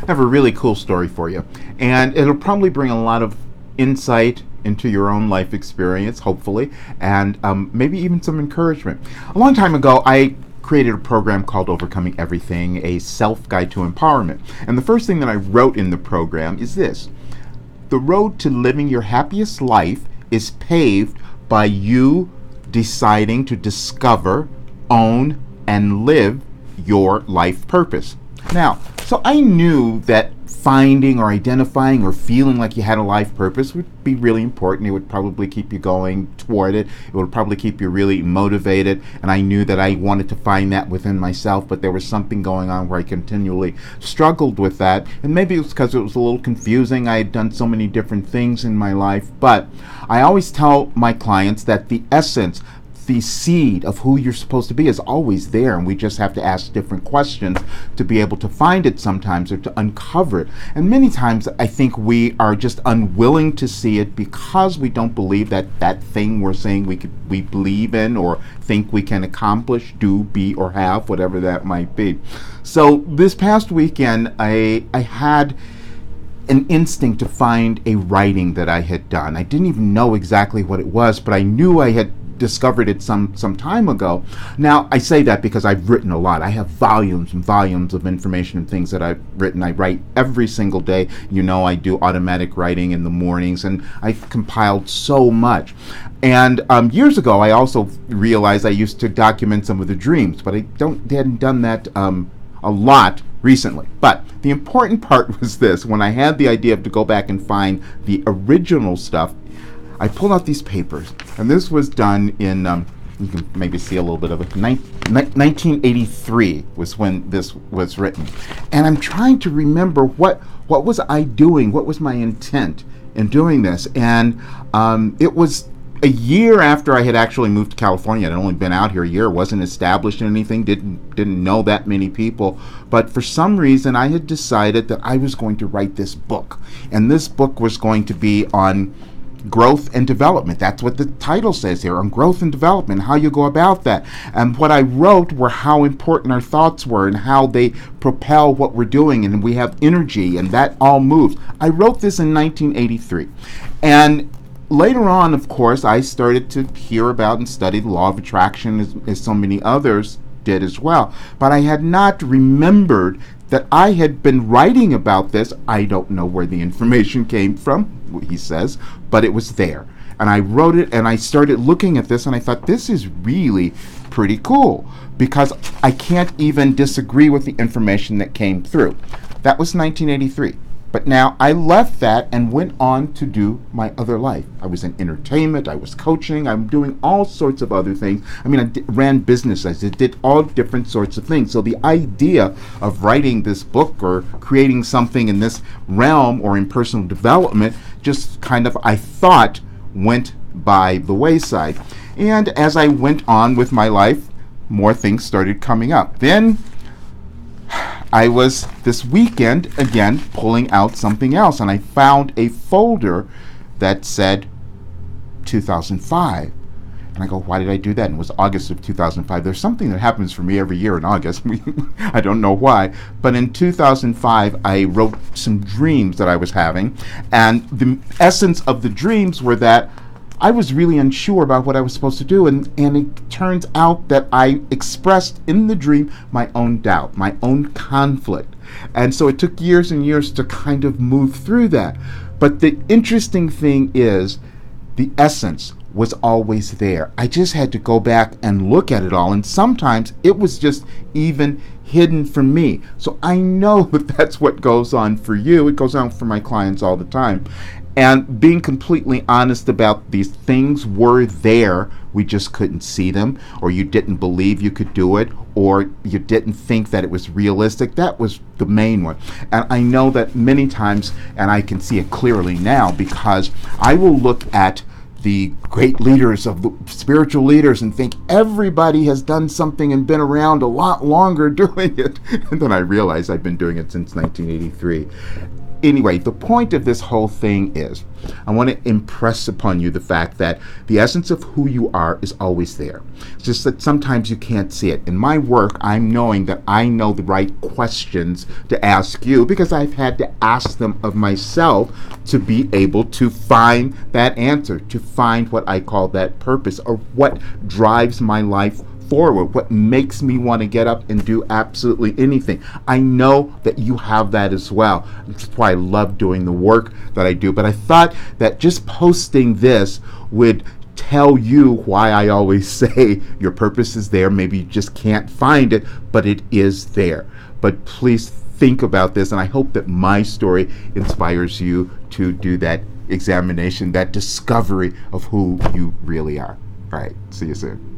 I have a really cool story for you, and it'll probably bring a lot of insight into your own life experience, hopefully, and maybe even some encouragement. A long time ago, I created a program called Overcoming Everything, a self-guide to empowerment. And the first thing that I wrote in the program is this: the road to living your happiest life is paved by you deciding to discover, own, and live your life purpose. Now, so I knew that finding or identifying or feeling like you had a life purpose would be really important. It would probably keep you going toward it. It would probably keep you really motivated. And I knew that I wanted to find that within myself, but there was something going on where I continually struggled with that. And maybe it was because it was a little confusing. I had done so many different things in my life. But I always tell my clients that the essence, the seed of who you're supposed to be is always there, and we just have to ask different questions to be able to find it sometimes, or to uncover it. And many times I think we are just unwilling to see it because we don't believe that that thing we're saying we believe in or think we can accomplish, do, be, or have, whatever that might be. So this past weekend I had an instinct to find a writing that I had done. I didn't even know exactly what it was, but I knew I had discovered it some time ago. Now, I say that because I've written a lot. I have volumes and volumes of information and things that I've written. I write every single day. You know, I do automatic writing in the mornings, and I've compiled so much. And years ago, I also realized I used to document some of the dreams, but I hadn't done that a lot recently. But the important part was this: when I had the idea to go back and find the original stuff, I pulled out these papers, and this was done in, you can maybe see a little bit of it, 1983 was when this was written. And I'm trying to remember what was I doing, what was my intent in doing this. And it was a year after I had actually moved to California. I'd only been out here a year, wasn't established in anything, didn't know that many people. But for some reason, I had decided that I was going to write this book. And this book was going to be on growth and development. That's what the title says here, on growth and development, how you go about that. And what I wrote were how important our thoughts were and how they propel what we're doing, and we have energy, and that all moves. I wrote this in 1983. And later on, of course, I started to hear about and study the law of attraction, as so many others did as well. But I had not remembered that I had been writing about this. I don't know where the information came from, he says, but it was there. And I wrote it, and I started looking at this, and I thought, this is really pretty cool, because I can't even disagree with the information that came through. That was 1983. But now I left that and went on to do my other life. I was in entertainment, I was coaching, I'm doing all sorts of other things. I mean, I ran businesses, I did all different sorts of things. So the idea of writing this book or creating something in this realm or in personal development just kind of, I thought, went by the wayside. And as I went on with my life, more things started coming up. Then I was this weekend again pulling out something else, and I found a folder that said 2005. And I go, why did I do that? And it was August of 2005. There's something that happens for me every year in August. I don't know why. But in 2005, I wrote some dreams that I was having. And the essence of the dreams were that I was really unsure about what I was supposed to do, and it turns out that I expressed in the dream my own doubt, my own conflict. And so it took years and years to kind of move through that. But the interesting thing is, the essence was always there. I just had to go back and look at it all, and sometimes it was just even hidden from me. So I know that that's what goes on for you. It goes on for my clients all the time. And being completely honest about these things were there, we just couldn't see them, or you didn't believe you could do it, or you didn't think that it was realistic. That was the main one. And I know that many times, and I can see it clearly now, because I will look at the great leaders of the spiritual leaders and think everybody has done something and been around a lot longer doing it. And then I realize I've been doing it since 1983. anyway, the point of this whole thing is I want to impress upon you the fact that the essence of who you are is always there. It's just that sometimes you can't see it. In my work, I'm knowing that I know the right questions to ask you because I've had to ask them of myself to be able to find that answer, to find what I call that purpose, or what drives my life forward, what makes me want to get up and do absolutely anything. I know that you have that as well. That's why I love doing the work that I do. But I thought that just posting this would tell you why I always say your purpose is there. Maybe you just can't find it, but it is there. But please think about this, and I hope that my story inspires you to do that examination, that discovery of who you really are. All right, see you soon.